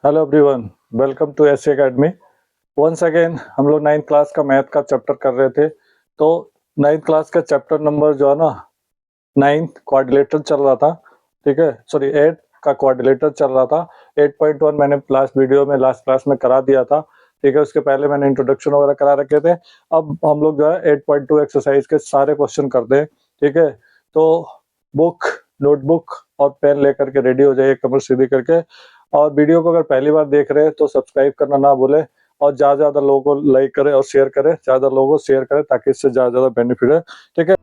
Hello everyone, welcome to S Academy. Once again हम लोग 9th class का math का चैप्टर कर रहे थे। तो 9th क्लास का चैप्टर नंबर जो है ना 9th क्वाड्रिलेटर चल रहा था, ठीक है, सॉरी 8 का क्वाड्रिलेटर चल रहा था। 8.1 मैंने लास्ट वीडियो में लास्ट क्लास में करा दिया था, ठीक है। उसके पहले मैंने इंट्रोडक्शन वगैरह करा रखे थे। अब हम लोग जो है 8.2 एक्सरसाइज के सारे क्वेश्चन करते हैं, ठीक है। तो बुक, नोटबुक और पेन लेकर के रेडी हो जाइए कमर सीधी करके। और वीडियो को अगर पहली बार देख रहे हैं तो सब्सक्राइब करना ना भूलें, और ज़्यादा लोगों को लाइक करें और शेयर करें, ज़्यादा लोगों को शेयर करें ताकि इससे ज़्यादा बेनिफिट है, ठीक है।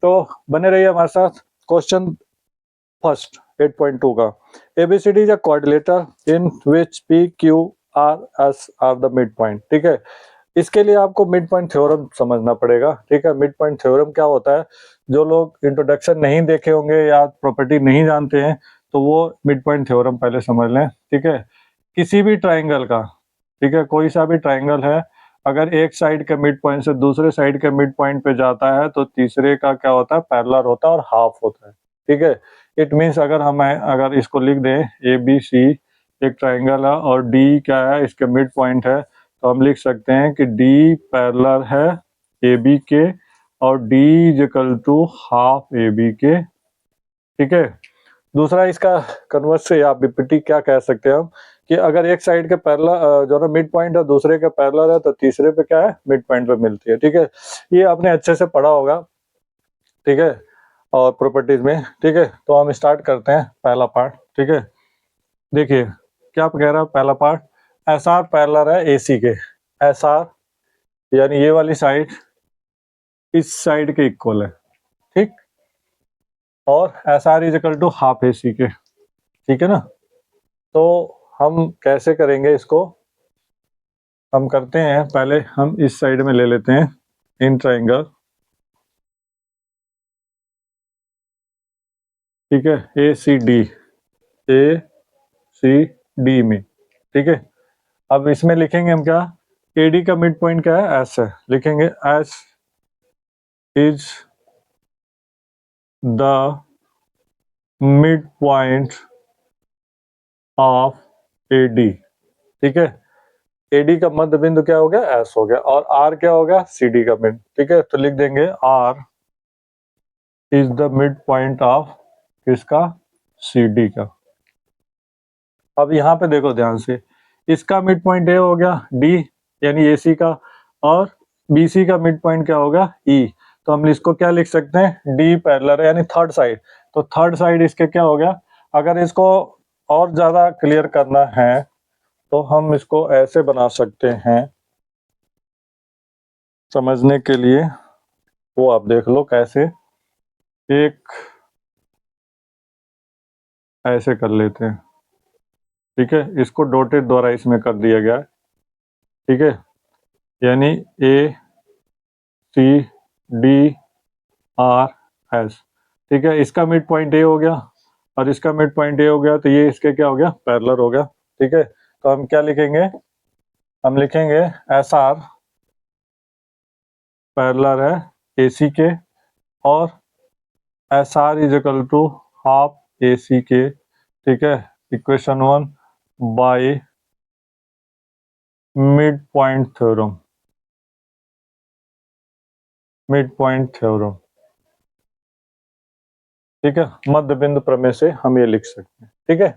तो बने रहिए हमारे साथ। क्वेश्चन फर्स्ट 8.2 का, ABCD is a coordinator in which P Q R S are the mid point, ठीक है। इसके लिए आपको मिड पॉइंट थ्योरम समझना पड़ेगा, ठीक है। मिड पॉइंट थ्योरम क्या होता है, जो लोग इंट्रोडक्शन नहीं देखे होंगे या प्रॉपर्टी नहीं जानते हैं तो वो मिड पॉइंट थ्योरम पहले समझ लें, ठीक है। किसी भी ट्राइंगल का, ठीक है, कोई सा भी ट्राइंगल है, अगर एक साइड के मिड पॉइंट से दूसरे साइड के मिड पॉइंट पे जाता है तो तीसरे का क्या होता है, पैरेलल होता है और हाफ होता है, ठीक है। इट मीन्स अगर इसको लिख दें ए बी सी एक ट्राइंगल है और डी क्या है, इसके मिड पॉइंट है, तो हम लिख सकते हैं कि डी पैरेलल है ए बी के और D is equal to half A B के, ठीक है। दूसरा इसका कन्वर्स से आप बीपीटी क्या कह सकते हैं हम, कि अगर एक साइड के पैरेलल जो ना मिड पॉइंट है दूसरे के पैरेलल है तो तीसरे पे क्या है, मिड पॉइंट पे मिलती है, ठीक है। ये आपने अच्छे से पढ़ा होगा, ठीक है, और प्रॉपर्टीज में, ठीक है। तो हम स्टार्ट करते हैं पहला पार्ट, ठीक है। देखिए क्या कह रहा है पहला पार्ट, एस आर पैरेलल है ए सी के, एस आर यानी ये वाली साइड इस साइड के इक्वल है, ठीक, और S R is equal to half A C के, ठीक है ना। तो हम कैसे करेंगे इसको, हम करते हैं पहले हम इस साइड में ले लेते हैं इन ट्राइंगल, ठीक है, ए सी डी, ए सी डी में, ठीक है। अब इसमें लिखेंगे हम क्या, एडी का मिड पॉइंट क्या है, एस है, लिखेंगे S is the mid point of AD, ठीक है। एडी का मध्य बिंदु क्या हो गया, एस हो गया, और आर क्या हो गया, सी डी का मिड, ठीक है। तो लिख देंगे R is the mid point of किसका, सी डी का। अब यहाँ पे देखो ध्यान से, इसका मिड पॉइंट ए हो गया डी यानी ए सी का, और बी सी का मिड पॉइंट क्या होगा, ई। तो हम इसको क्या लिख सकते हैं, डी पैरेलल यानी थर्ड साइड, तो थर्ड साइड इसके क्या हो गया। अगर इसको और ज्यादा क्लियर करना है तो हम इसको ऐसे बना सकते हैं समझने के लिए, वो आप देख लो कैसे, एक ऐसे कर लेते हैं, ठीक है। इसको डॉटेड द्वारा इसमें कर दिया गया है, ठीक है, यानी ए सी डी आर एस, ठीक है। इसका मिड पॉइंट ए हो गया और इसका मिड पॉइंट ए हो गया, तो ये इसके क्या हो गया, पैरेलल हो गया, ठीक है। तो हम क्या लिखेंगे, हम लिखेंगे एस आर पैरेलल है ए सी के, और S R is equal to half A C के, ठीक है। Equation 1 by mid point theorem, mid point theorem, ठीक है। मध्य बिंदु प्रमेय से हम ये लिख सकते हैं, ठीक है।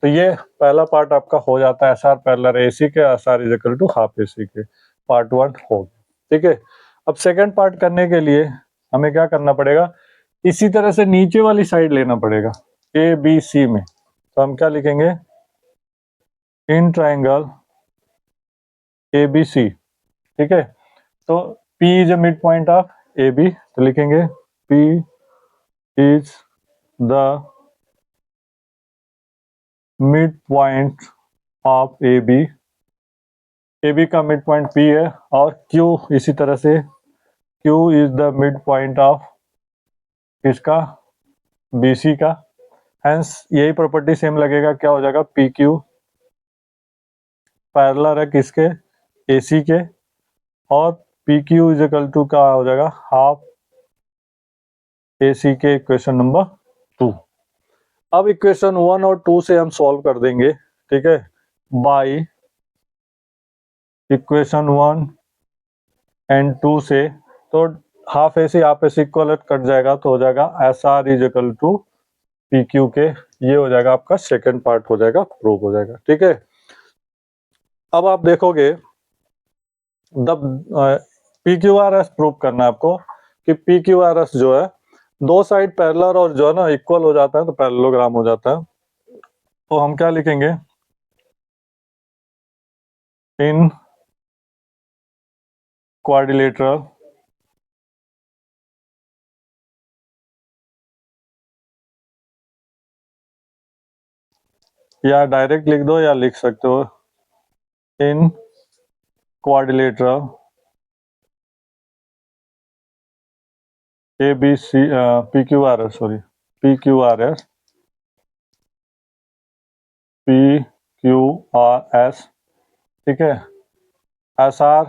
तो ये पहला पार्ट आपका हो जाता है, S R parallel A C के, S R is equal to half A C के, पार्ट 1 हो गया, ठीक है। अब सेकंड पार्ट करने के लिए हमें क्या करना पड़ेगा, इसी तरह से नीचे वाली साइड लेना पड़ेगा ए बी सी में। तो हम क्या लिखेंगे, in triangle A B C, ठीक है। तो P is a mid point of A B, तो लिखेंगे P is the mid point of A B का मिड पॉइंट P है और Q इसी तरह से Q is the mid point of किसका, BC का। हेंस यही प्रॉपर्टी सेम लगेगा, क्या हो जाएगा, PQ पैरेलल है किसके, AC के, और PQ इज इक्वल टू क्या हो जाएगा, हाफ AC के इक्वेशन नंबर 2। अब इक्वेशन 1 और 2 से हम सॉल्व कर देंगे, ठीक है, बाई इक्वेशन 1 एंड 2 से। तो हाफ AC इक्वल कट जाएगा, तो हो जाएगा SR is equal to PQ के। ये हो जाएगा आपका सेकंड पार्ट, हो जाएगा प्रूव हो जाएगा, ठीक है। अब आप देखोगे द PQRS प्रूव करना है आपको कि PQRS जो है दो साइड पैरेलल और जो है ना इक्वल हो जाता है तो पैरेललोग्राम हो जाता है। तो हम क्या लिखेंगे, इन क्वाड्रिलेटरल या डायरेक्ट लिख दो या लिख सकते हो इन क्वाड्रिलेटरल ABC PQRS ठीक है। SR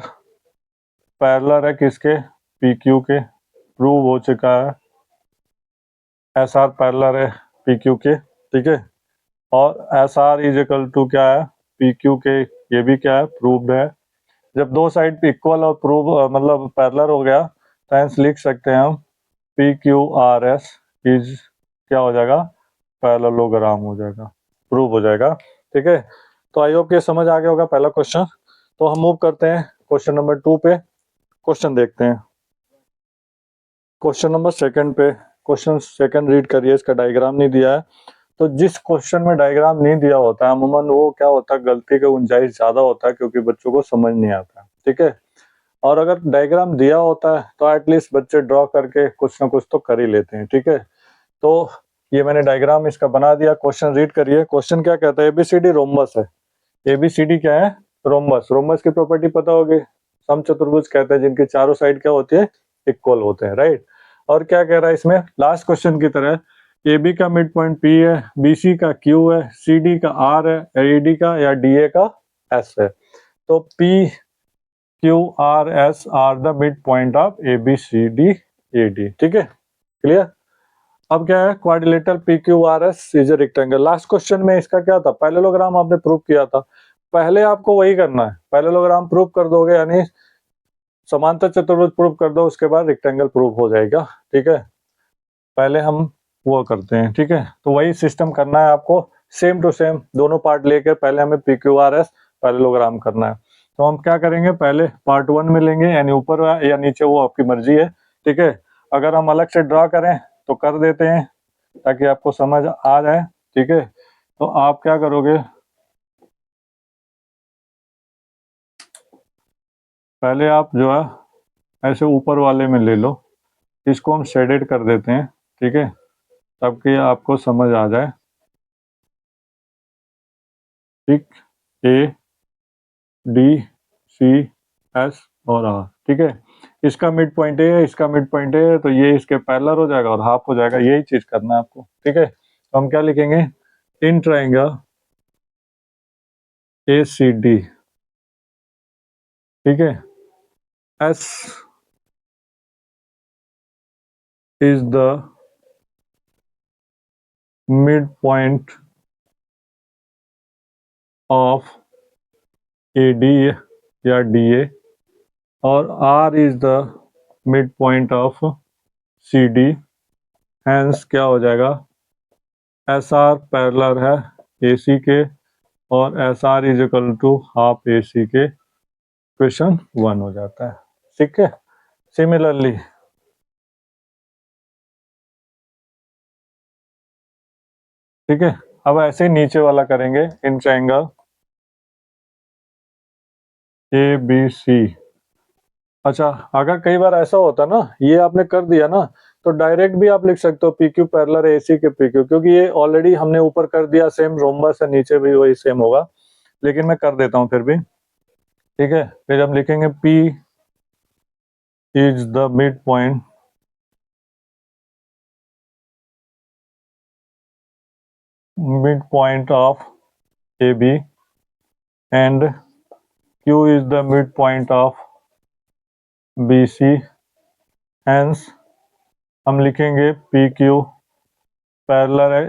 पैरेलल है किसके, PQ के, प्रूव हो चुका है SR पैरेलल है PQ के, ठीक है। और SR इज इक्वल टू क्या है, PQ के, ये भी क्या है, प्रूव्ड है। जब दो साइड इक्वल और प्रूव मतलब पैरेलल हो गया तो हेंस लिख सकते हैं हम PQRS इज क्या हो जाएगा, पैरेललोग्राम हो जाएगा, प्रूव हो जाएगा, ठीक है। तो आई होप ये समझ आ गया होगा पहला क्वेश्चन। तो हम मूव करते हैं क्वेश्चन नंबर 2 पे। क्वेश्चन देखते हैं क्वेश्चन नंबर सेकंड पे। क्वेश्चन सेकंड रीड करिए, इसका डायग्राम नहीं दिया है। तो जिस क्वेश्चन में डायग्राम नहीं दिया होता है अमूमन वो क्या होता है, गलती का गुंजाइश ज्यादा होता है क्योंकि बच्चों को समझ नहीं आता, ठीक है। और अगर डायग्राम दिया होता है तो एटलीस्ट बच्चे ड्रॉ करके कुछ ना कुछ तो कर ही लेते हैं, ठीक है। तो ये मैंने डायग्राम इसका बना दिया। क्वेश्चन रीड करिए। क्वेश्चन क्या कहता है, ABCD रोम्बस है। ABCD क्या है, रोम्बस। रोम्बस की प्रॉपर्टी पता होगी, समचतुर्भुज कहते हैं जिनकी चारों साइड क्या होती है, इक्वल होते हैं, राइट। और क्या कह रहा है इसमें, लास्ट क्वेश्चन की तरह AB का मिड पॉइंट P है, BC का Q है, CD का R है, AD का या DA का S है। तो PQRS are the mid point of ABCD AD, ठीक है, क्लियर। अब क्या है, quadrilateral PQRS is a rectangle. Last question में इसका क्या था, पैरेललोग्राम आपने प्रूव किया था। पहले आपको वही करना है, पैरेललोग्राम प्रूव कर दोगे यानी समांतर चतुर्भुज प्रूव कर दो, उसके बाद रेक्टेंगल प्रूव हो जाएगा, ठीक है। पहले हम वो करते हैं, ठीक है। तो वही सिस्टम करना है आपको, सेम टू सेम दोनों पार्ट लेकर पहले हमें PQRS पैरेललोग्राम करना है। तो हम क्या करेंगे, पहले पार्ट 1 में लेंगे, यानी ऊपर या नीचे वो आपकी मर्जी है, ठीक है। अगर हम अलग से ड्रा करें तो कर देते हैं ताकि आपको समझ आ जाए, ठीक है। तो आप क्या करोगे, पहले आप जो है ऐसे ऊपर वाले में ले लो, इसको हम शेडेड कर देते हैं, ठीक है, ताकि आपको समझ आ जाए, ठीक। ADCS और R, ठीक है। इसका मिड पॉइंट है, इसका मिड पॉइंट है, तो ये इसके पैरेलल हो जाएगा और हाफ हो जाएगा, यही चीज करना है आपको, ठीक है। तो हम क्या लिखेंगे, इन ट्राइंगल ACD, ठीक है, S is the midpoint of AD या DA और R is the midpoint of CD। Hence क्या हो जाएगा, SR पैरेलल है AC के और SR is equal to half AC के, क्वेश्चन 1 हो जाता है, ठीक है। सिमिलरली ठीक है, अब ऐसे ही नीचे वाला करेंगे, इन ट्रायंगल ABC। अच्छा, अगर कई बार ऐसा होता ना, ये आपने कर दिया ना, तो डायरेक्ट भी आप लिख सकते हो PQ पैरेलल AC के PQ, क्योंकि ये ऑलरेडी हमने ऊपर कर दिया, सेम रोम्बस है, नीचे भी वही सेम होगा। लेकिन मैं कर देता हूँ फिर भी, ठीक है। फिर हम लिखेंगे P is the mid point of AB and Q is the mid point of BC, hence हम लिखेंगे PQ पैरेलल है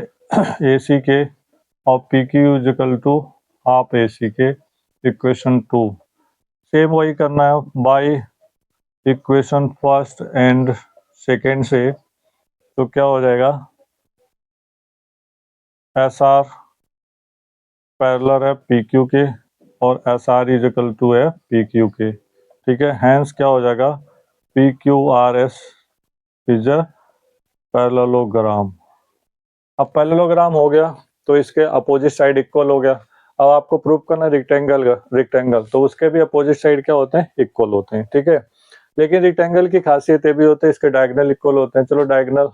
AC के और PQ is equal to half AC के, इक्वेशन 2। सेम वही करना है by equation first and second से, तो क्या हो जाएगा, SR पैरेलल है PQ के और SR इज इक्वल टू है PQ के, ठीक है। हैंस क्या हो जाएगा, PQRS इज अ पैरेललोग्राम। अब पैरेललोग्राम हो गया तो इसके अपोजिट साइड इक्वल हो गया। अब आपको प्रूव करना रेक्टेंगल, तो उसके भी अपोजिट साइड क्या होते हैं, इक्वल होते हैं, ठीक है। लेकिन रेक्टेंगल की खासियत ये भी होती है, इसके डायगोनल इक्वल होते हैं। चलो डायगोनल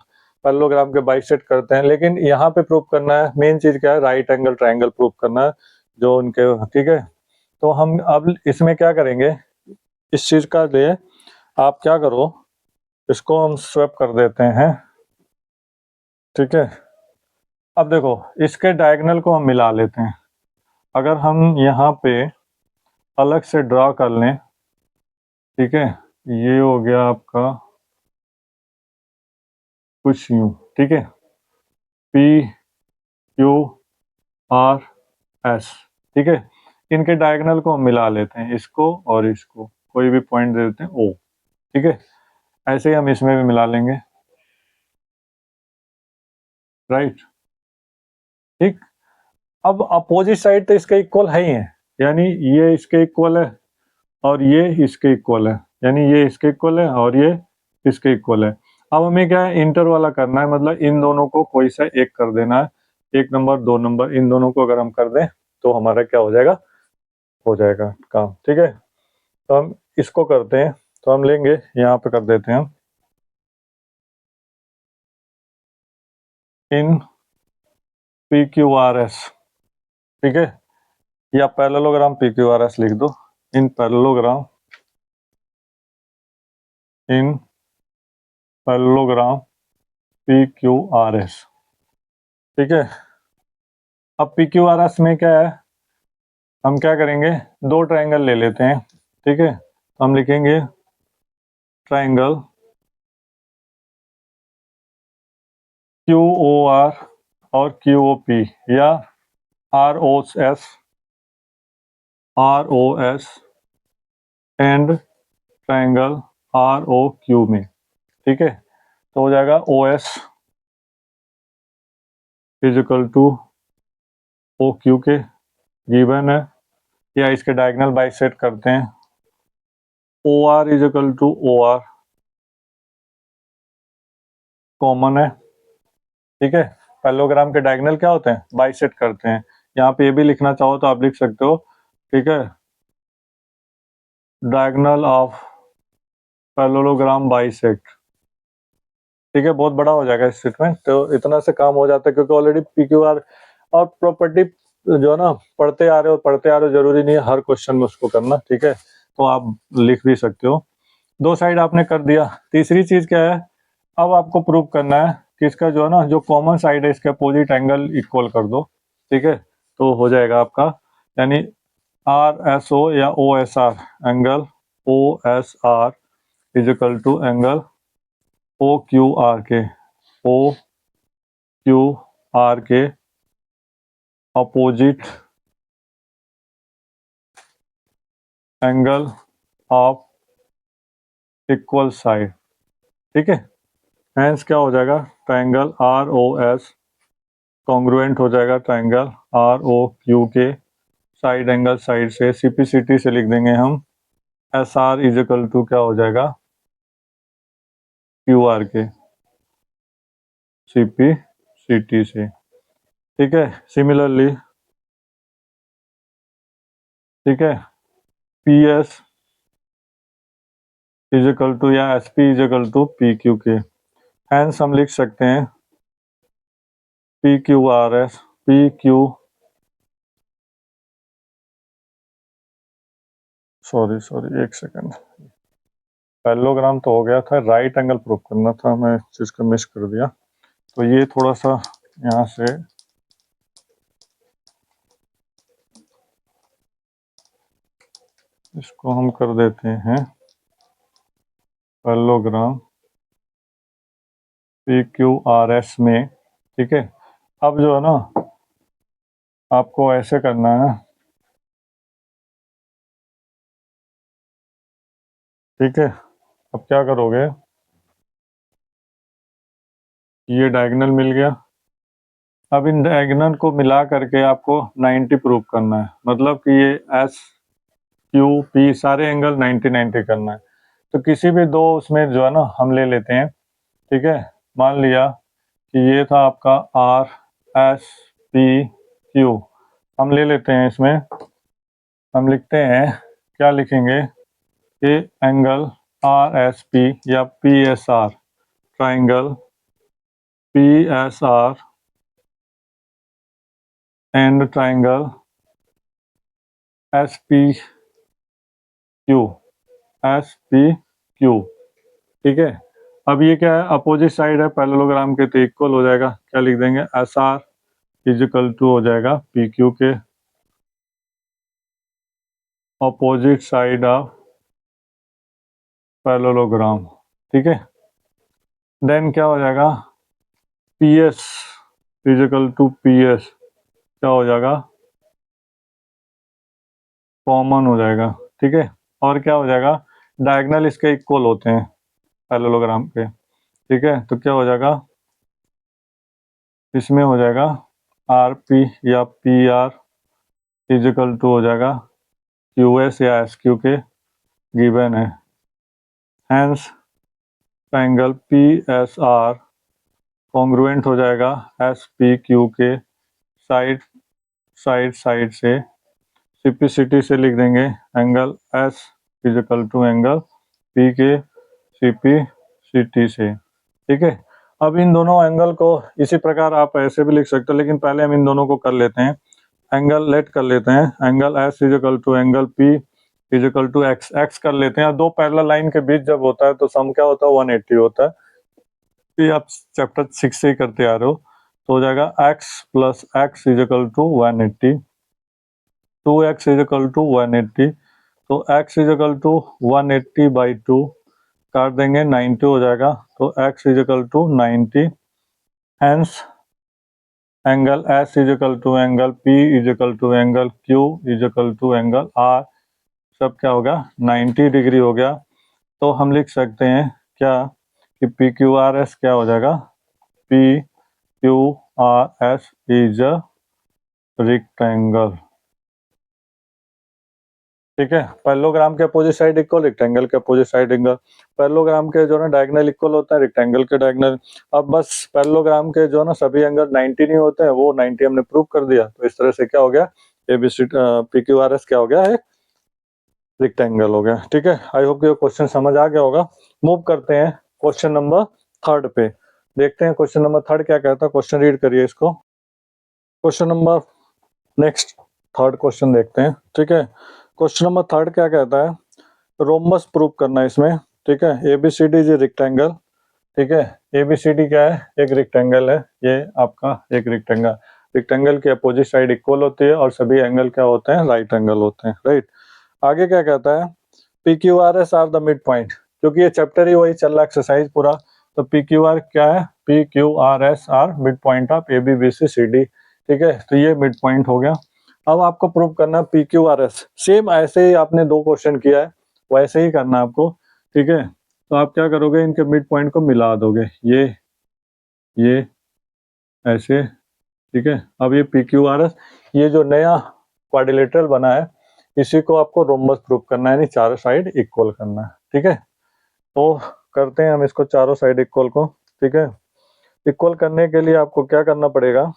पैरेललोग्राम के बाइसेक्ट करते हैं, लेकिन यहाँ पे प्रूव करना है, मेन चीज क्या है, राइट एंगल ट्रायंगल प्रूव करना है जो उनके, ठीक है। तो हम अब इसमें क्या करेंगे, इस चीज का लिए आप क्या करो, इसको हम स्वैप कर देते हैं, ठीक है। अब देखो इसके डायगोनल को हम मिला लेते हैं। अगर हम यहाँ पे अलग से ड्रा कर लें, ठीक है, ये हो गया आपका कुछ यूं, ठीक है, PQRS, ठीक है। इनके डायगोनल को हम मिला लेते हैं, इसको और इसको कोई भी पॉइंट दे देते हैं O, ठीक है। ऐसे ही हम इसमें भी मिला लेंगे, राइट, ठीक। अब अपोजिट साइड तो इसके इक्वल है ही है, यानी ये इसके इक्वल है और ये इसके इक्वल है, यानी ये इसके इक्वल है और ये इसके इक्वल है। अब हमें क्या है, इंटर वाला करना है, मतलब इन दोनों को कोई सा एक कर देना है, 1 नंबर 2 नंबर, इन दोनों को अगर हम कर दें तो हमारा क्या हो जाएगा काम, ठीक है। तो हम इसको करते हैं, तो हम लेंगे यहाँ पे कर देते हैं हम इन PQRS, ठीक है, या पैरेललोग्राम PQRS लिख दो, इन पैरेललोग्राम PQRS, ठीक है। अब PQRS में क्या है, हम क्या करेंगे, 2 ट्रायंगल ले लेते हैं, ठीक है। हम लिखेंगे ट्रायंगल QOR और QOP या ROS एंड ट्रायंगल ROQ में, ठीक है। तो हो जाएगा OS is equal to OQ के, गिवन है, या इसके डायगोनल बाइसेक्ट करते हैं, OR is equal to OR common है, ठीक है। पैरेललोग्राम के डायगोनल क्या होते हैं, बाइसेक्ट करते हैं। यहाँ पे ये भी लिखना चाहो तो आप लिख सकते हो, ठीक है, डायगोनल ऑफ पैरेललोग्राम बाइसेक्ट, ठीक है। बहुत बड़ा हो जाएगा इस स्टेटमेंट, तो इतना से काम हो जाता है, क्योंकि ऑलरेडी PQR और प्रॉपर्टी जो है ना पढ़ते आ रहे हो, जरूरी नहीं है हर क्वेश्चन में उसको करना, ठीक है। तो आप लिख भी सकते हो, 2 साइड आपने कर दिया। तीसरी चीज क्या है, अब आपको प्रूव करना है कि इसका जो है ना, जो कॉमन साइड है इसके अपोजिट एंगल इक्वल कर दो, ठीक है। तो हो जाएगा आपका, यानी RSO या OSR angle OSR is equal to angle OQR के, OQR के opposite angle of equal side, ठीक है। हेंस क्या हो जाएगा, ट्रायंगल ROS कॉन्ग्रुएंट हो जाएगा ट्रायंगल ROQ के, साइड एंगल साइड से CPCT से लिख देंगे हम, SR इज इक्वल टू क्या हो जाएगा, QR के CPCT से, ठीक है। सिमिलरली, ठीक है, PS इज इक्वल टू या SP is equal to PQ के, हेंस हम लिख सकते हैं PQRS सॉरी एक सेकेंड, पैरेललोग्राम तो हो गया था, राइट एंगल प्रूव करना था, मैं इस चीज़ को मिस कर दिया। तो ये थोड़ा सा यहाँ से इसको हम कर देते हैं पैरेललोग्राम PQRS में, ठीक है। अब जो है ना आपको ऐसे करना है, ठीक है। अब क्या करोगे, ये डायगोनल मिल गया। अब इन डायगोनल को मिला करके आपको 90 प्रूव करना है, मतलब कि ये एस क्यू पी सारे एंगल 90 90 करना है। तो किसी भी दो उसमें जो है ना हम ले लेते हैं, ठीक है। मान लिया कि ये था आपका आर एस पी क्यू, हम ले लेते हैं, इसमें हम लिखते हैं, क्या लिखेंगे, कि एंगल आर एस पी या P S are, triangle P S are and triangle S P Q, S P Q, ठीक है। अब ये क्या है, अपोजिट साइड है पैरेललोग्राम के, तो इक्वल हो जाएगा, क्या लिख देंगे, एस आर इजिकल टू हो जाएगा पी क्यू के अपोजिट साइड ऑफ पैरेललोग्राम, ठीक है। देन क्या हो जाएगा, P S is equal to P S क्या हो जाएगा, कॉमन हो जाएगा, ठीक है। और क्या हो जाएगा, डायगोनल इसके इक्वल होते हैं पैरेललोग्राम के, ठीक है। तो क्या हो जाएगा, इसमें हो जाएगा आर पी या पी आर इजिकल टू हो जाएगा क्यू एस या एस क्यू के गिवन है। Hence triangle P S R congruent हो जाएगा एस पी क्यू के साइड साइड से, सिपिसिटी से लिख देंगे angle S is equal to angle P के सिपिसिटी से, ठीक है। अब इन दोनों एंगल को इसी प्रकार आप ऐसे भी लिख सकते हो, लेकिन पहले हम इन दोनों को कर लेते हैं, एंगल लेट कर लेते हैं, angle S is equal to angle P is equal to x, x कर लेते हैं। दो पैरेलल लाइन के बीच जब होता है तो सम क्या होता है, 180 होता है। ये आप चैप्टर 6 से ही करते आ रहे हो, तो हो जाएगा x plus x is equal to 180, 2x is equal to 180, तो x इजिकल टू 180 बाई 2 काट देंगे, 90 हो जाएगा, तो x is equal to 90। Hence angle s is equal to angle p is equal to angle q is equal to angle r, सब क्या होगा, 90 डिग्री हो गया। तो हम लिख सकते हैं क्या, कि पी क्यू आर एस क्या हो जाएगा, P Q R S is a rectangle, ठीक है। पैरेललोग्राम के अपोजिट साइड इक्वल, रेक्टेंगल के अपोजिट साइड इक्वल, पैरेललोग्राम के जो है ना डायगोनल इक्वल होता है, रेक्टेंगल के डायगोनल। अब बस पैरेललोग्राम के जो है ना सभी एंगल 90 नहीं होते हैं, वो 90 हमने प्रूव कर दिया। तो इस तरह से क्या हो गया, ABC P Q R S क्या हो गया है, रेक्टेंगल हो गया, ठीक है। आई होप ये क्वेश्चन समझ आ गया होगा। मूव करते हैं क्वेश्चन नंबर 3 पे, देखते हैं क्वेश्चन नंबर 3 क्या कहता है। क्वेश्चन रीड करिए इसको। क्वेश्चन नंबर नेक्स्ट 3 क्वेश्चन देखते हैं, ठीक है। क्वेश्चन नंबर 3 क्या कहता है, रोम्बस प्रूव करना है इसमें, ठीक है। एबीसीडी इज रेक्टेंगल, ठीक है। एबीसीडी क्या है, एक रेक्टेंगल है, ये आपका एक रेक्टेंगल, रेक्टेंगल की अपोजिट साइड इक्वल होती है और सभी एंगल क्या होते हैं, राइट एंगल होते हैं, राइट। आगे क्या कहता है, P Q R S are the mid point, क्योंकि ये चैप्टर ही वही चल रहा है, एक्सरसाइज पूरा। तो पी क्यू आर क्या है, P Q R S are mid point of A B B C C D, ठीक है। तो ये मिड पॉइंट हो गया। अब आपको प्रूव करना है P Q R S, same ऐसे ही आपने 2 क्वेश्चन किया है वैसे ही करना है आपको, ठीक है। तो आप क्या करोगे, इनके मिड पॉइंट को मिला दोगे, ये ऐसे, ठीक है। अब ये पी क्यू आर एस, ये जो नया क्वाड्रिलेटरल बना है, इसी को आपको रोम्बस प्रूव करना है, यानी चारों साइड इक्वल करना है, ठीक है। तो करते हैं हम इसको चारों साइड इक्वल को, ठीक है। इक्वल करने के लिए आपको क्या करना पड़ेगा,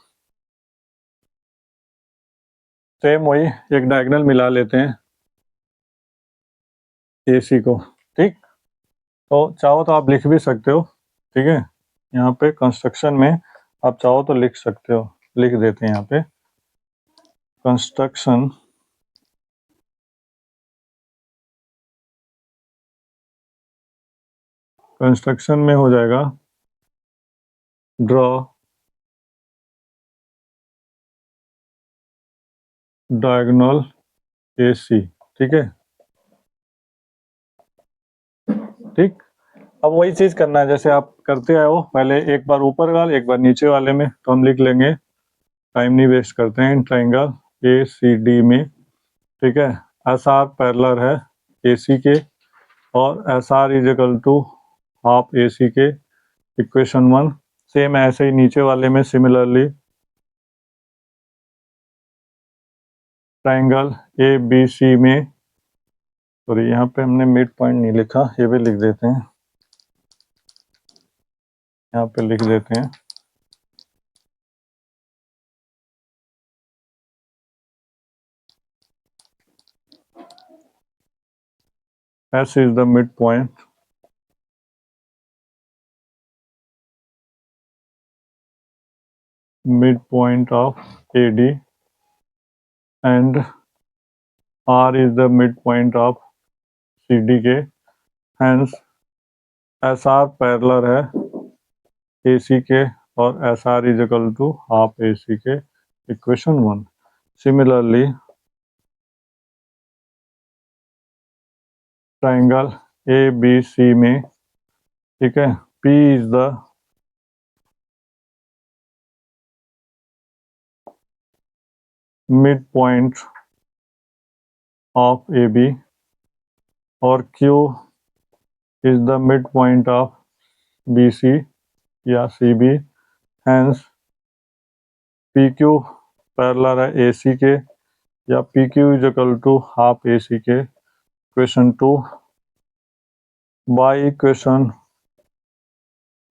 सेम वही एक डायगोनल मिला लेते हैं AC को, ठीक। तो चाहो तो आप लिख भी सकते हो, ठीक है। यहाँ पे कंस्ट्रक्शन में आप चाहो तो लिख सकते हो, लिख देते हैं यहाँ पे कंस्ट्रक्शन कंस्ट्रक्शन में हो जाएगा ड्रॉ डायगोनल AC। ठीक है, ठीक। अब वही चीज करना है जैसे आप करते आए हो, पहले एक बार ऊपर वाले एक बार नीचे वाले में। तो हम लिख लेंगे, टाइम नहीं वेस्ट करते हैं, ट्राइंगल ACD में, ठीक है, SR पैरेलल है AC के, और SR is equal to half AC के, इक्वेशन 1। सेम ऐसे ही नीचे वाले में सिमिलरली ट्राइंगल ABC में, सॉरी यहाँ पे हमने मिड पॉइंट नहीं लिखा, ये भी लिख देते हैं, यहाँ पे लिख देते हैं S is the midpoint of AD and R is the midpoint of CD के, hence SR पैरेलल है AC के और SR is equal to half AC के, इक्वेशन 1। सिमिलरली ट्राइंगल ABC में, ठीक है, P is the midpoint of AB और Q is the midpoint of BC या CB, hence PQ पैरेलल है AC के या PQ is equal to half AC के, इक्वेशन 2। बाई इक्वेशन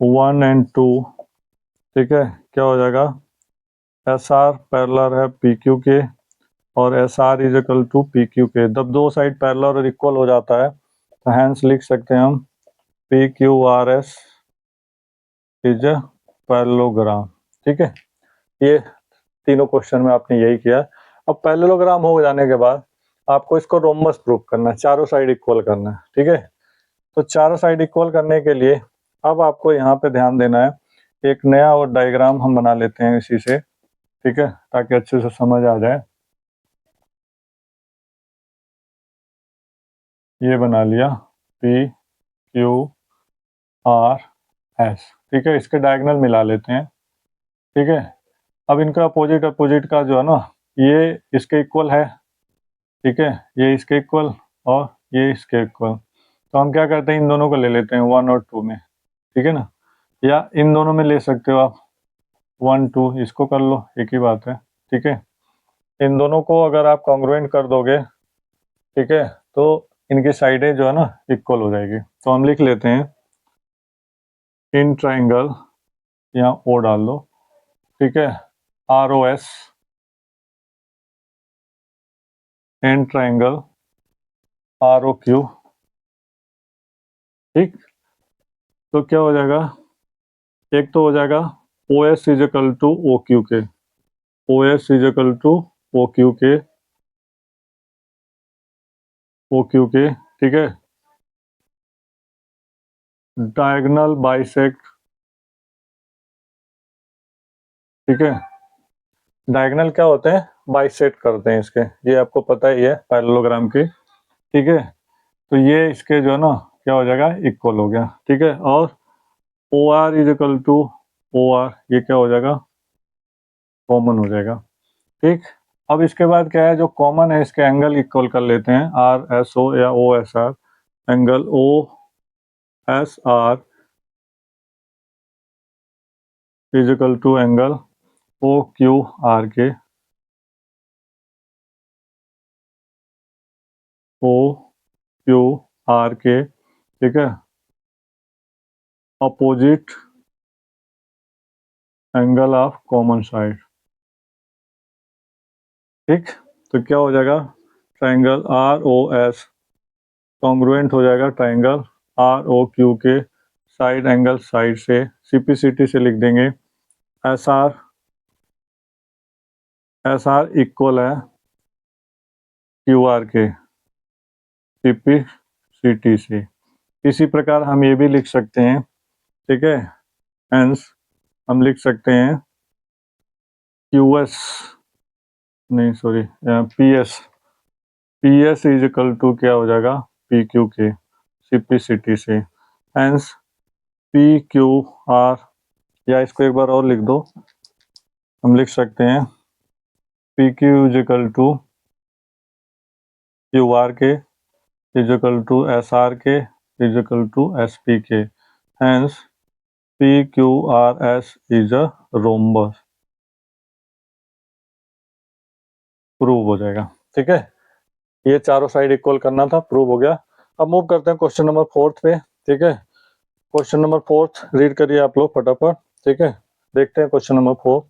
1 एंड 2, ठीक है, क्या हो जाएगा, SR पैरेलल है PQ के और SR is equal to PQ के। जब दो साइड पैरेलल और इक्वल हो जाता है तो हैंस लिख सकते हैं हम PQRS इज अ पैरेललोग्राम। ठीक है, ये तीनों क्वेश्चन में आपने यही किया। अब पैरेललोग्राम हो जाने के बाद आपको इसको रोम्बस प्रूफ करना है, चारों साइड इक्वल करना है। ठीक है, तो चारों साइड इक्वल करने के लिए अब आपको यहाँ पे ध्यान देना है, एक नया और डायग्राम हम बना लेते हैं इसी से, ठीक है, ताकि अच्छे से समझ आ जाए। ये बना लिया PQRS, ठीक है, इसके डायगोनल मिला लेते हैं। ठीक है, अब इनका अपोजिट अपोजिट का जो है ना, ये इसके इक्वल है, ठीक है, ये इसके इक्वल और ये इसके इक्वल। तो हम क्या करते हैं, इन दोनों को ले लेते हैं 1 और 2 में, ठीक है ना, या इन दोनों में ले सकते हो आप 1 2, इसको कर लो, एक ही बात है। ठीक है, इन दोनों को अगर आप कॉन्ग्रुएंट कर दोगे, ठीक है, तो इनकी साइडें जो है ना इक्वल हो जाएगी। तो हम लिख लेते हैं इन ट्राइंगल, यहाँ ओ डाल दो, ठीक है, ROS इन ट्राइंगल ROQ। ठीक, तो क्या हो जाएगा, एक तो हो जाएगा OS is equal to OQ के, OS is equal to OQ के, OQ के, ठीक है, डायगोनल बाइसेक्ट, ठीक है, डायगोनल क्या होते हैं, बाइसेक्ट करते हैं इसके, ये आपको पता ही है पैरेललोग्राम की। ठीक है, तो ये इसके जो है ना क्या हो जाएगा, इक्वल हो गया। ठीक है, और OR is equal to OR, ये क्या हो जाएगा, कॉमन हो जाएगा। ठीक, अब इसके बाद क्या है, जो कॉमन है इसके एंगल इक्वल कर लेते हैं, RSO या OSR, angle OSR is equal to angle OQR के, OQR के, ठीक है, opposite angle of common side. ठीक, तो क्या हो जाएगा, ट्राइंगल ROS कॉन्ग्रुएंट हो जाएगा ट्राइंगल ROQ के, साइड एंगल साइड से CPCT से लिख देंगे, SR इक्वल है QR के CPCT से। इसी प्रकार हम ये भी लिख सकते हैं, ठीक है, हेंस हम लिख सकते हैं QS नहीं sorry PS is equal to क्या हो जाएगा PQ के CPCT से, हेंस PQR, या इसको एक बार और लिख दो, हम लिख सकते हैं PQ is equal to QR के इज इक्वल टू SR के इज इक्वल टू SP के, hence PQRS is a rhombus, prove हो जाएगा। ठीक है, ये चारों साइड इक्वल करना था, प्रूव हो गया। अब मूव करते हैं क्वेश्चन नंबर 4 पे। ठीक है, क्वेश्चन नंबर 4 रीड करिए आप लोग फटाफट। ठीक है, देखते हैं क्वेश्चन नंबर 4।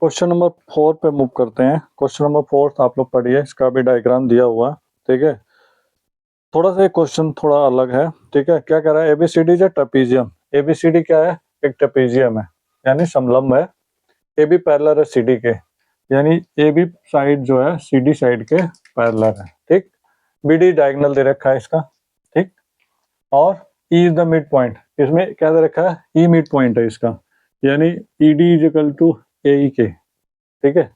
क्वेश्चन नंबर 4 पे मूव करते हैं। क्वेश्चन नंबर 4 आप लोग पढ़िए, इसका भी डायग्राम दिया हुआ है। ठीक है, थोड़ा सा क्वेश्चन थोड़ा अलग है। ठीक है, क्या कह रहा है, ABCD is a trapezium. ABCD क्या है, एक ट्रेपीजियम है, यानी समलंब है। AB पैरेलल है CD के, यानी AB साइड जो है CD साइड के पैरेलल है। ठीक, BD डायगोनल दे रखा है इसका। ठीक, और E is the mid point, इसमें क्या दे रखा है, E मिड पॉइंट है इसका, यानी ED is equal to AE के। ठीक है,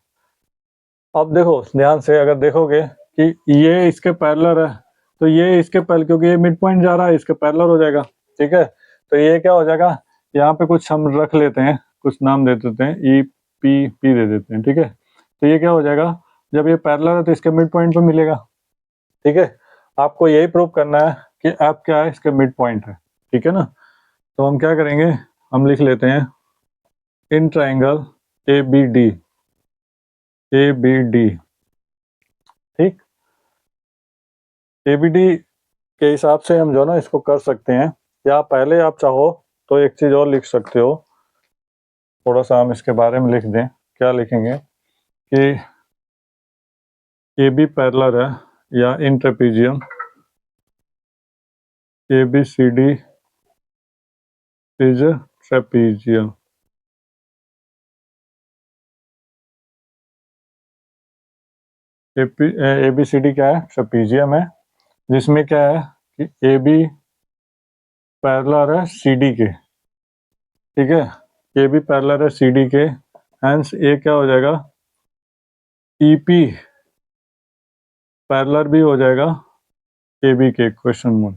अब देखो ध्यान से, अगर देखोगे कि ये इसके पैरेलल है तो ये इसके पैरेलल, क्योंकि ये मिड पॉइंट जा रहा है, इसके पैरेलल हो जाएगा। ठीक है, तो ये क्या हो जाएगा, यहाँ पे कुछ हम रख लेते हैं, कुछ नाम दे देते हैं, EPP दे देते हैं। ठीक है, तो ये क्या हो जाएगा, जब ये पैरेलल है तो इसके मिड पॉइंट पे मिलेगा। ठीक है, आपको यही प्रूव करना है कि F क्या है, इसके मिड पॉइंट है। ठीक है ना, तो हम क्या करेंगे, हम लिख लेते हैं इन ट्राइंगल ABD। ठीक, ABD के हिसाब से हम जो ना इसको कर सकते हैं, या पहले आप चाहो तो एक चीज और लिख सकते हो, थोड़ा सा हम इसके बारे में लिख दें। क्या लिखेंगे कि AB पैरेलल है, या in trapezium ABCD is trapezium. ABCD क्या है, ट्रेपीजियम है, जिसमें क्या है कि AB पैरेलल है CD के। ठीक है, AB पैरेलल है CD के, हेंस ए क्या हो जाएगा, EP पैरेलल भी हो जाएगा AB के क्वेश्चन में,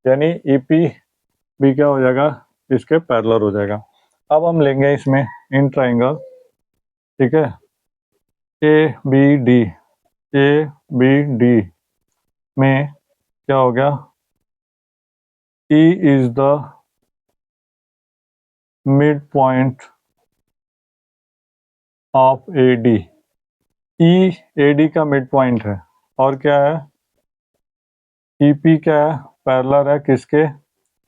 यानी EP भी क्या हो जाएगा, इसके पैरेलल हो जाएगा। अब हम लेंगे इसमें इन ट्राइंगल, ठीक है, ABD में क्या हो गया, E is the mid point of AD। E AD का मिड पॉइंट है, और क्या है, EP क्या है, पैरेलल है किसके,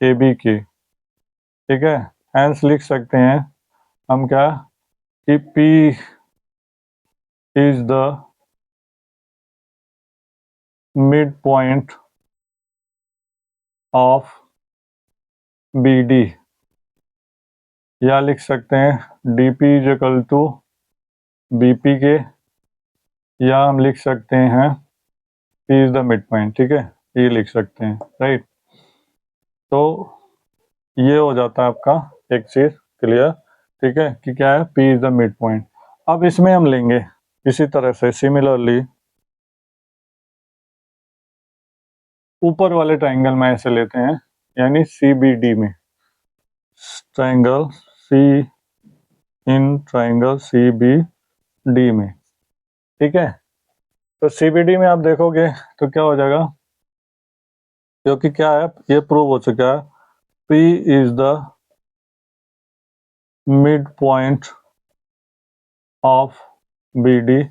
AB के। ठीक है, हेंस लिख सकते हैं हम क्या, कि P is the mid point of BD, या लिख सकते हैं DP is equal to BP के, या हम लिख सकते हैं P is the mid point. ठीक है, ये लिख सकते हैं, राइट। तो ये हो जाता है आपका एक चीज क्लियर। ठीक है, कि क्या है, P is the mid point. अब इसमें हम लेंगे इसी तरह से सिमिलरली ऊपर वाले ट्राइंगल में ऐसे लेते हैं, यानी CBD में, ट्राइंगल ट्राइंगल CBD में। ठीक है, तो CBD में आप देखोगे तो क्या हो जाएगा, क्योंकि क्या है, ये प्रूव हो चुका है, P is the mid point of BD,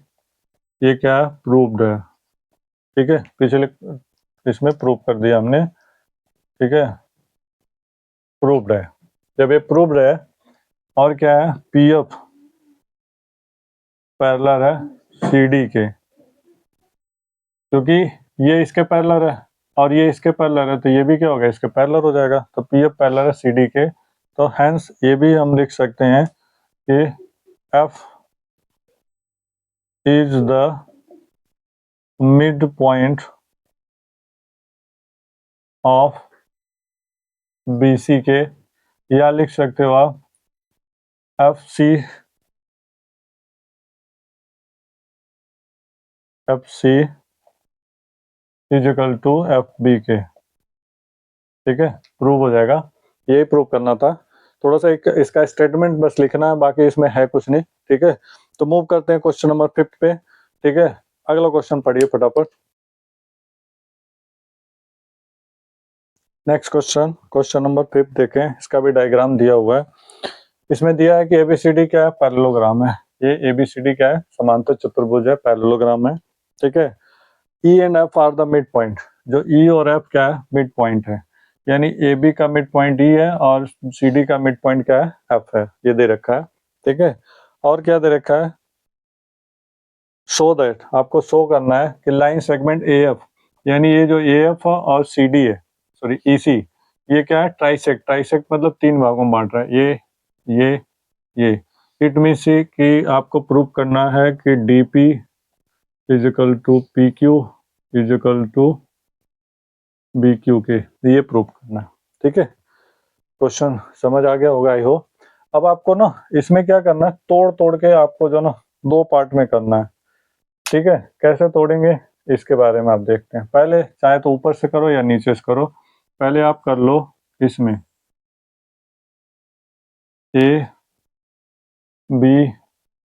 ये क्या है, प्रूव्ड है। ठीक है, पिछले इसमें प्रूव कर दिया हमने। ठीक है, प्रूव्ड है, जब ये प्रूव्ड है, और क्या है, PF पैरेलल है CD के, क्योंकि ये इसके पैरेलल है और ये इसके पैरेलल है, तो ये भी क्या होगा, इसके पैरेलल हो जाएगा। तो PF पैरेलल है CD के, तो हेंस ये भी हम लिख सकते हैं कि F is the mid point of B C के, या लिख सकते हो आप F C is equal to F B के। ठीक है, प्रूव हो जाएगा। यही प्रूव करना था। थोड़ा सा एक इसका स्टेटमेंट बस लिखना है, बाकी इसमें है कुछ नहीं। ठीक है, तो मूव करते हैं क्वेश्चन नंबर 5 पे। ठीक है, अगला क्वेश्चन पढ़िए फटाफट। नेक्स्ट क्वेश्चन, क्वेश्चन नंबर 5 देखें। इसका भी डायग्राम दिया हुआ है। इसमें दिया है कि एबीसीडी क्या है, पैरेललोग्राम है। ये एबीसीडी क्या है, समांतर चतुर्भुज है, पैरेललोग्राम है। ठीक है, E and F R the mid point. जो ई और एफ क्या है, मिड पॉइंट है। यानी ए बी का मिड पॉइंट ई है और सी डी का मिड पॉइंट क्या है, एफ है। ये दे रखा है। ठीक है, और क्या दे रखा है, शो दैट, आपको शो करना है कि लाइन सेगमेंट ए एफ, यानी ये जो ए एफ और सी डी है, सॉरी ई सी, ये क्या है, ट्राइसेक्ट। ट्राइसेक्ट मतलब 3 भागों में बांट रहा है, ये इट मीन से कि आपको प्रूव करना है कि D P is equal to P Q is equal to B Q के, ये प्रूव करना है। ठीक है, क्वेश्चन समझ आ गया होगा आई हो। अब आपको ना इसमें क्या करना है, तोड़ तोड़ के आपको जो ना 2 पार्ट में करना है। ठीक है, कैसे तोड़ेंगे इसके बारे में आप देखते हैं। पहले चाहे तो ऊपर से करो या नीचे से करो। पहले आप कर लो इसमें ए बी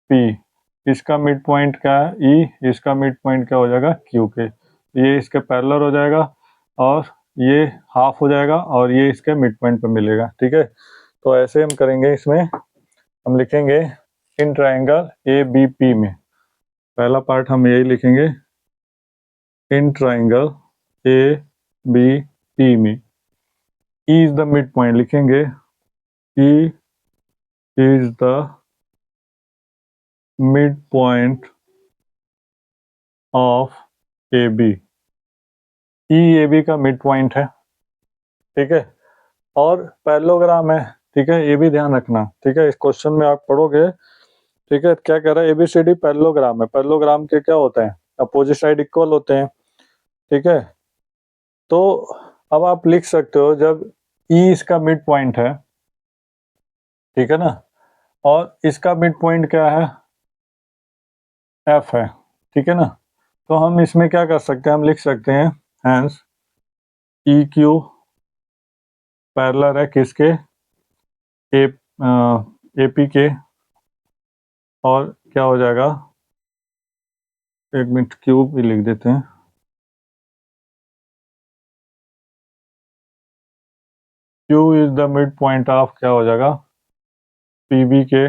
पी, इसका मिड पॉइंट क्या है ई, इसका मिड पॉइंट क्या हो जाएगा क्यू के। ये इसके पैरेलल हो जाएगा और ये हाफ हो जाएगा और ये इसके मिड पॉइंट पे मिलेगा। ठीक है, तो ऐसे हम करेंगे। इसमें हम लिखेंगे in triangle A B P में, पहला पार्ट हम यही लिखेंगे, in triangle A B P में E is the mid point लिखेंगे, E is the mid point of A B. E A B का मिड पॉइंट है। ठीक है, और पैरेललोग्राम है। ठीक है, ये भी ध्यान रखना। ठीक है, इस क्वेश्चन में आप पढ़ोगे। ठीक है, क्या कह रहा है, एबीसीडी पैरेललोग्राम है। पैरेललोग्राम के क्या होते हैं, अपोजिट साइड इक्वल होते हैं। ठीक है, तो अब आप लिख सकते हो जब ई इसका मिड पॉइंट है, ठीक है ना, और इसका मिड पॉइंट क्या है, एफ है। ठीक है ना, तो हम इसमें क्या कर सकते हैं, हम लिख सकते हैं हैंस ई क्यू पैरेलल है किसके, ए एपी के, और क्या हो जाएगा, एक मिनट क्यू भी लिख देते हैं, Q is the mid point of, क्या हो जाएगा, पीबी के।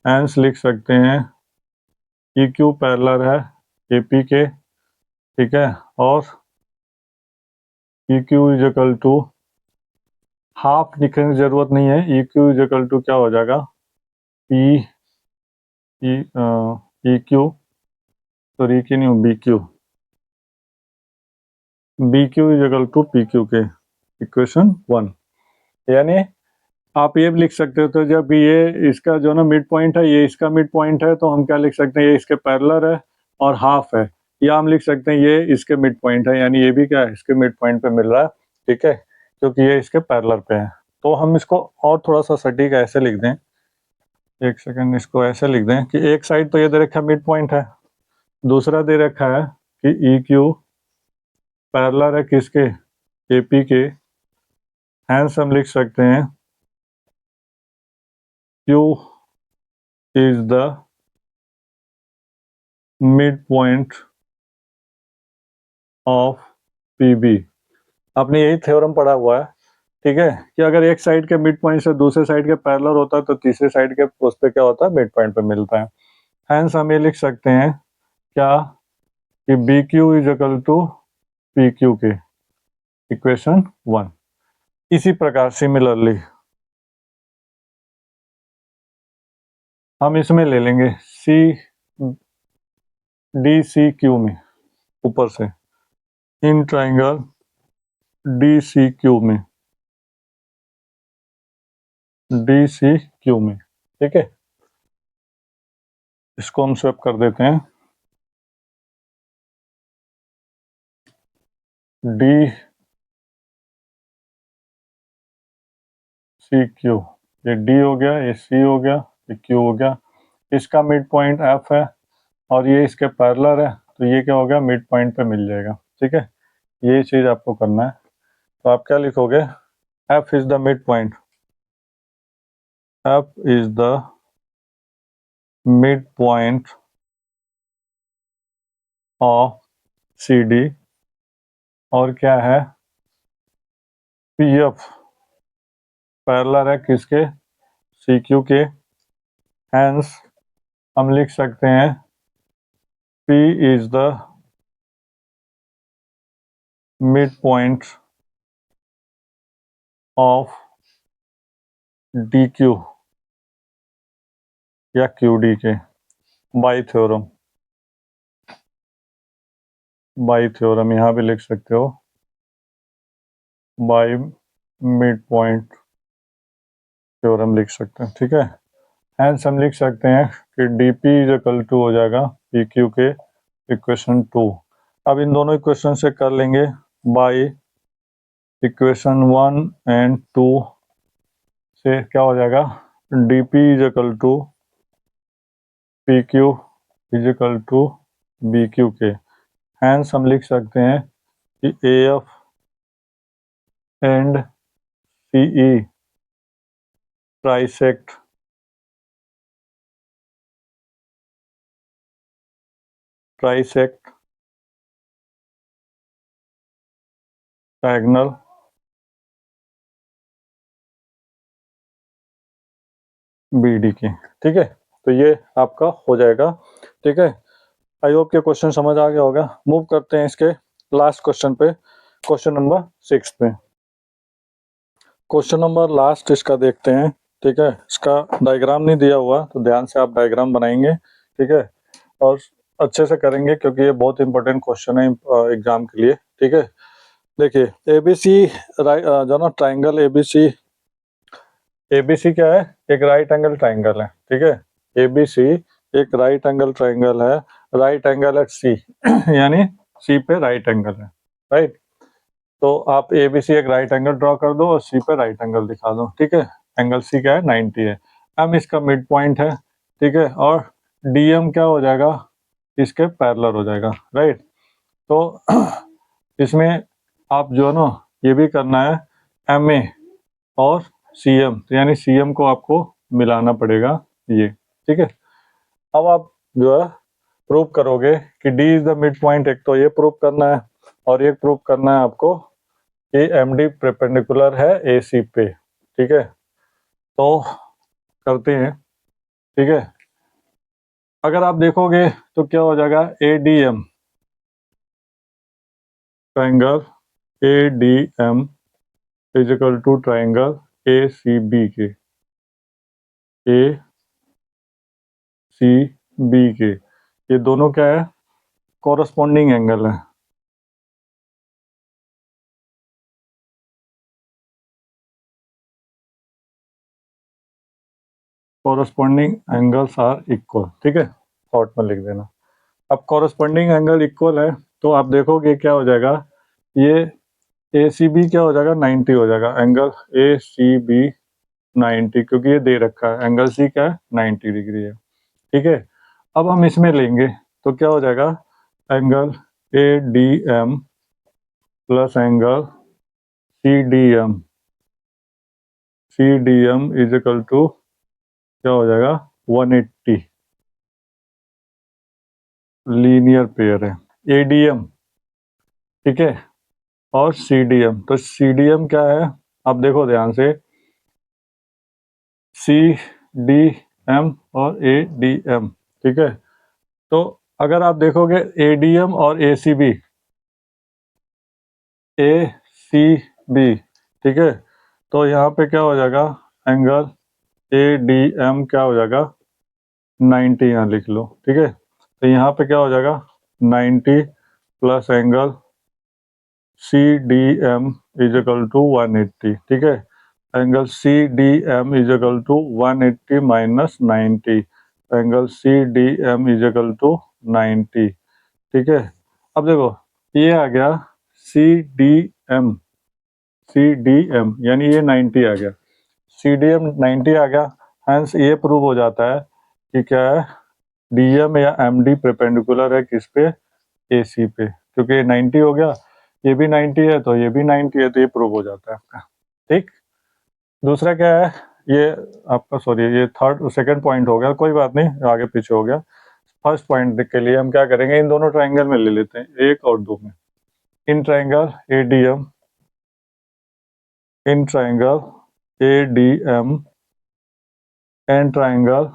हैंस लिख सकते हैं ई क्यू पैरेलल है एपी के। ठीक है, और E Q is equal to, half लिखने की जरूरत नहीं है, E Q is equal to क्या हो जाएगा, पी ई क्यू, सॉरी की नहीं, B Q is equal to P Q के, इक्वेशन 1। यानी आप ये भी लिख सकते हो, तो जब ये इसका जो ना मिड पॉइंट है, ये इसका मिड पॉइंट है, तो हम क्या लिख सकते हैं, ये इसके पैरेलल है और हाफ है। या हम लिख सकते हैं ये इसके मिड पॉइंट है, यानी ये भी क्या है, इसके मिड पॉइंट पे मिल रहा है। ठीक है, क्योंकि ये इसके पैरेलल पे है। तो हम इसको और थोड़ा सा सटीक ऐसे लिख दें, एक सेकंड, इसको ऐसे लिख दें कि एक साइड तो ये दे रखा है मिड पॉइंट है, दूसरा दे रखा है कि ई क्यू पैरेलल है किसके, एपी के। हैंस हम लिख सकते हैं Q is the mid point of PB. आपने यही थ्योरम पढ़ा हुआ है। ठीक है, कि अगर एक साइड के मिड पॉइंट से दूसरे साइड के पैरेलल होता है तो तीसरे साइड के उस पे क्या होता है, मिड पॉइंट पे मिलता है। हैंस हम ये लिख सकते हैं क्या, कि B Q is equal to P Q के, इक्वेशन 1। इसी प्रकार सिमिलरली हम इसमें ले लेंगे सी डी सी क्यू में, ऊपर से in triangle D C Q में, डी सी क्यू में। ठीक है, इसको हम स्वैप कर देते हैं, डी सी क्यू, ये डी हो गया, ये सी हो गया, ये क्यू हो गया, इसका मिड पॉइंट एफ है और ये इसके पैरेलल है, तो ये क्या हो गया, मिड पॉइंट पे मिल जाएगा। ठीक है, ये चीज़ आपको करना है। तो आप क्या लिखोगे, F is the mid point, F is the mid point of C D, और क्या है, पी एफ पैरेलल है किसके, सी क्यू के, हैंस हम लिख सकते हैं P is the midpoint of DQ या QD के, बाई थ्योरम यहाँ भी लिख सकते हो, बाई मिड पॉइंट थ्योरम लिख सकते हैं। ठीक है, हैंस हम लिख सकते हैं कि DP इज इक्वल टू हो जाएगा PQ के इक्वेशन 2। अब इन दोनों इक्वेशन से कर लेंगे, बाई इक्वेशन 1 एंड 2 से क्या हो जाएगा, DP is equal to PQ is equal to BQ के, हैंस हम लिख सकते हैं कि AF and CE trisect diagonal BD की। ठीक है, तो ये आपका हो जाएगा। ठीक है, आई होप के क्वेश्चन समझ आ गया होगा। मूव करते हैं इसके लास्ट क्वेश्चन पे, क्वेश्चन नंबर 6 पे। क्वेश्चन नंबर लास्ट इसका देखते हैं। ठीक है, इसका डायग्राम नहीं दिया हुआ तो ध्यान से आप डायग्राम बनाएंगे। ठीक है, और अच्छे से करेंगे क्योंकि ये बहुत इंपॉर्टेंट क्वेश्चन है एग्जाम के लिए। ठीक है, देखिए ABC जो ना ट्राइंगल ABC क्या है, एक राइट एंगल ट्राइंगल है। ठीक है, ABC एक राइट एंगल ट्राइंगल है, राइट एंगल एट C यानी C पे राइट एंगल है, राइट। तो आप ABC एक राइट एंगल ड्रॉ कर दो और C पे राइट एंगल दिखा दो। ठीक है, एंगल C क्या है, 90 है। M इसका मिड पॉइंट है। ठीक है, और DM क्या हो जाएगा, इसके पैरेलल हो जाएगा, राइट। तो इसमें आप जो है ना ये भी करना है, MA और CM, तो यानी CM को आपको मिलाना पड़ेगा ये। ठीक है, अब आप जो है प्रूव करोगे कि D is the mid point, एक तो ये प्रूव करना है और एक प्रूव करना है आपको कि MD परपेंडिकुलर है AC पे। ठीक है, तो करते हैं। ठीक है, अगर आप देखोगे तो क्या हो जाएगा, ADM triangle ADM is equal to triangle ACB के, ACB के, ये दोनों क्या है, कॉरस्पॉन्डिंग एंगल है। Corresponding angles are equal. ठीक है, शॉर्ट में लिख देना। अब कॉरस्पॉन्डिंग एंगल इक्वल है तो आप देखोगे क्या हो जाएगा, ये ACB क्या हो जाएगा, 90 हो जाएगा, एंगल ACB 90, क्योंकि ये दे रखा है एंगल C क्या है, 90 डिग्री है। ठीक है, अब हम इसमें लेंगे तो क्या हो जाएगा, angle ADM plus angle CDM is equal to क्या हो जाएगा, 180, लीनियर पेयर है ADM। ठीक है, और CDM, तो CDM क्या है, आप देखो ध्यान से, CDM और ADM। ठीक है, तो अगर आप देखोगे ADM और ACB, ठीक है, तो यहाँ पे क्या हो जाएगा, एंगल ADM क्या हो जाएगा, 90 यहाँ लिख लो। ठीक है, तो यहाँ पे क्या हो जाएगा, 90 plus angle CDM is equal to 180। ठीक है, angle CDM is equal to 180 minus 90, angle CDM is equal to 90। ठीक है, अब देखो ये आ गया CDM यानी ये 90 आ गया, CDM 90 आ गया, हेंस ये प्रूव हो जाता है कि क्या है, DM या MD परपेंडिकुलर है किस पे, AC पे, क्योंकि ये 90 हो गया, ये भी 90 है तो ये भी 90 है, तो ये प्रूव हो जाता है आपका। ठीक, दूसरा क्या है, ये आपका सॉरी ये सेकंड पॉइंट हो गया, कोई बात नहीं, आगे पीछे हो गया। फर्स्ट पॉइंट के लिए हम क्या करेंगे, इन दोनों ट्राइंगल में ले लेते हैं, 1 और 2 में। In triangle ADM, in triangle ADM and triangle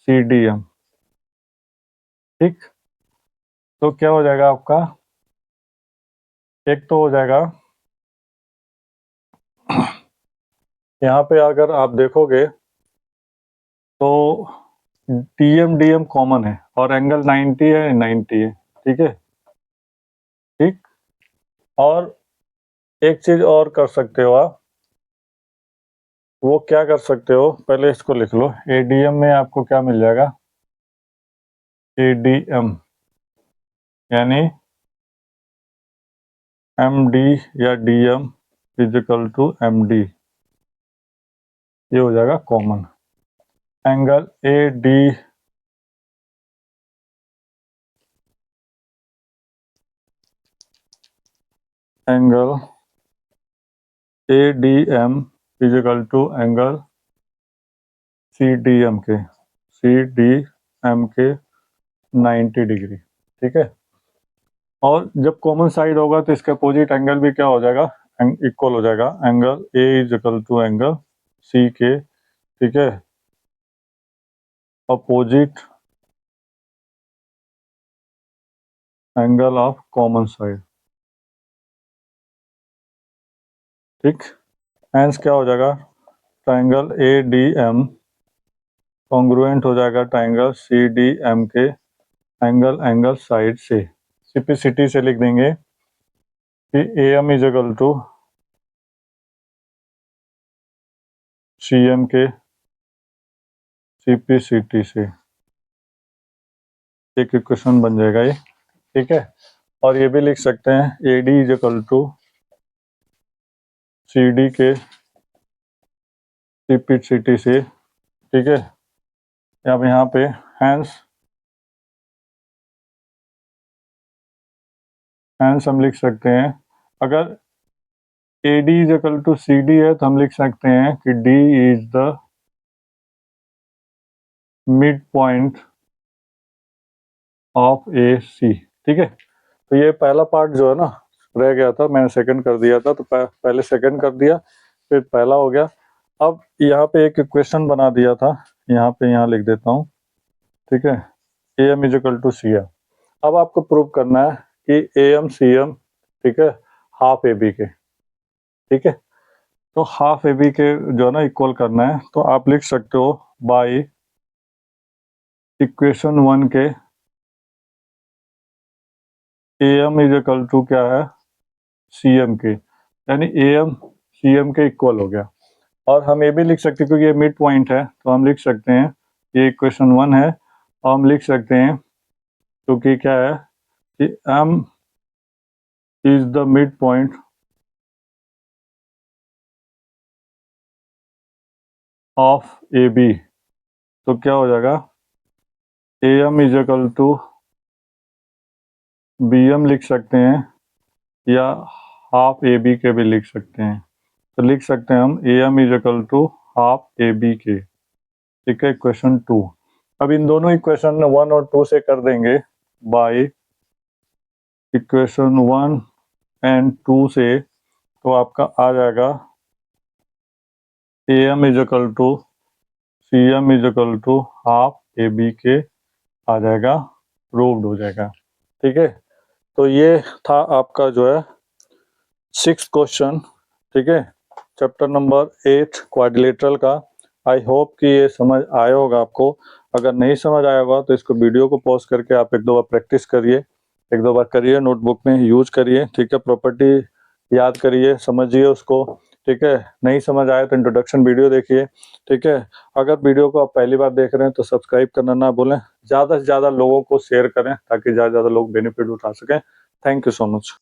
CDM। ठीक, तो क्या हो जाएगा आपका, एक तो हो जाएगा यहाँ पे अगर आप देखोगे तो DM कॉमन है और एंगल 90 है, 90 है। ठीक है, ठीक, और एक चीज और कर सकते हो आप, वो क्या कर सकते हो, पहले इसको लिख लो। ADM में आपको क्या मिल जाएगा, ADM यानी MD या DM is equal to MD, ये हो जाएगा common. Angle ADM is equal to angle CDM के 90 डिग्री। ठीक है, और जब कॉमन साइड होगा तो इसका अपोजिट एंगल भी क्या हो जाएगा, इक्वल हो जाएगा, angle A is equal to angle C के। ठीक है, opposite angle of common side. ठीक, हेंस क्या हो जाएगा, ट्राइंगल ADM कॉन्ग्रुएंट हो जाएगा ट्राइंगल CDM के एंगल साइड से। सिंपलिसिटी से लिख देंगे कि AM is equal to CM के सिंपलिसिटी से एक इक्वेशन बन जाएगा ये। ठीक है, और ये भी लिख सकते हैं AD is equal to CD के सिंपलिसिटी से। ठीक है, अब यहाँ पे हेंस हम लिख सकते हैं, अगर AD is equal to CD है तो हम लिख सकते हैं कि D is the mid point of AC। ठीक है, तो ये पहला पार्ट जो है ना रह गया था, मैंने सेकंड कर दिया था, तो पहले सेकंड कर दिया, फिर पहला हो गया। अब यहाँ पे एक इक्वेशन बना दिया था, यहाँ लिख देता हूँ। ठीक है, AM is equal to CM। अब आपको प्रूव करना है कि AM CM, ठीक है, हाफ AB के। ठीक है, तो हाफ AB के जो है ना इक्वल करना है, तो आप लिख सकते हो बाई इक्वेशन 1 के AM इज इक्वल टू क्या है, CM के, यानी AM CM के इक्वल हो गया। और हम ये भी लिख सकते हैं, क्योंकि ये मिड पॉइंट है तो हम लिख सकते हैं, ये इक्वेशन 1 है, और हम लिख सकते हैं क्योंकि क्या है कि M is the mid point of AB, तो क्या हो जाएगा, AM is equal to BM लिख सकते हैं, या हाफ AB के भी लिख सकते हैं। तो लिख सकते हैं हम AM is equal to half AB के। ठीक है, इक्वेशन 2। अब इन दोनों इक्वेशन 1 और 2 से कर देंगे बाय इक्वेशन 1 एंड 2 से, तो आपका आ जाएगा AM is equal to CM is equal to half AB के, आ जाएगा, प्रूव्ड हो जाएगा। ठीक है, तो ये था आपका जो है 6th क्वेश्चन। ठीक है, चैप्टर नंबर 8 क्वाड्रिलेटरल का। आई होप कि ये समझ आया होगा आपको। अगर नहीं समझ आया होगा तो इसको वीडियो को पॉज करके आप एक दो बार प्रैक्टिस करिए, एक दो बार करिए, नोटबुक में यूज करिए। ठीक है, प्रॉपर्टी याद करिए, समझिए उसको। ठीक है, नहीं समझ आया तो इंट्रोडक्शन वीडियो देखिए। ठीक है, अगर वीडियो को आप पहली बार देख रहे हैं तो सब्सक्राइब करना ना भूलें, ज़्यादा से ज़्यादा लोगों को शेयर करें ताकि ज़्यादा से ज़्यादा लोग बेनिफिट उठा सकें। Thank you so much.